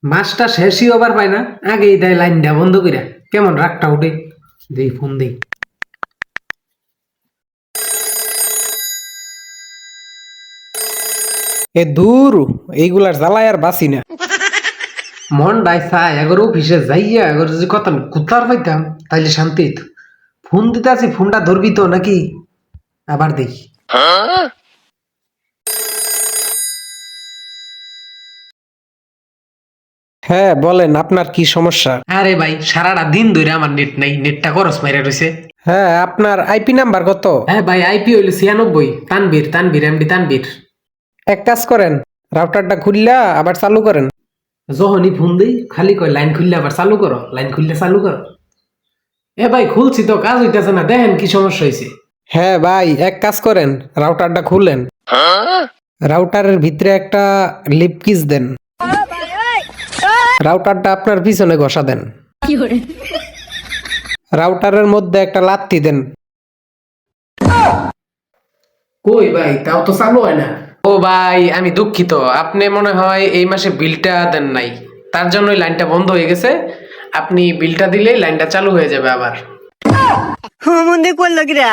মাসটা শেষই হবার পায় না, আগেই দেয় লাইনটা বন্ধ কইরা। কেমন রাগটা উঠে। দেই ফোন দেই। এ দূর, এইগুলার জ্বালায় আর বাঁচি না। মন ডাইসা এগর অফিসে যাইয়া এগর যদি কথা কুতার পাইতাম তাইলে শান্তি হইতো। ফোন দিতে আছি, ফোনটা ধরবি তো নাকি? আবার দেখি। হ্যাঁ বলেন, আপনার কি সমস্যা? আরে ভাই, সারাটা দিন ধরে আমার নেট নাই, নেটটা খরচ মাইরা রইছে। হ্যাঁ, আপনার আইপি নাম্বার কত? হ্যাঁ ভাই, আইপি হইল 96। তানবীর, তানবীর, এমডি তানবীর। এক কাজ করেন, রাউটারটা খুললা আবার চালু করেন। যখনই ফোন দিই খালি কয় লাইন খুললে আবার চালু করো, লাইন খুললে চালু করো। এ ভাই খুলছি তো, কাজ হইতেছে না, দেখেন কি সমস্যা হয়েছে। হ্যাঁ ভাই, এক কাজ করেন, রাউটারটা খুলেন। রাউটারের ভিতরে একটা লিপ কিস দেন। রাউটারটা আপনার পিছনে ঘষা দেন। রাউটারের মধ্যে একটা লাত্তি দেন। কই ভাই, তাও তো চালু হয় না। ও ভাই, আমি দুঃখিত, আপনি মনে হয় এই মাসে বিলটা দেন নাই, তার জন্যই লাইনটা বন্ধ হয়ে গেছে। আপনি বিলটা দিলেই লাইনটা চালু হয়ে যাবে আবার। মন্দির করলো কিরা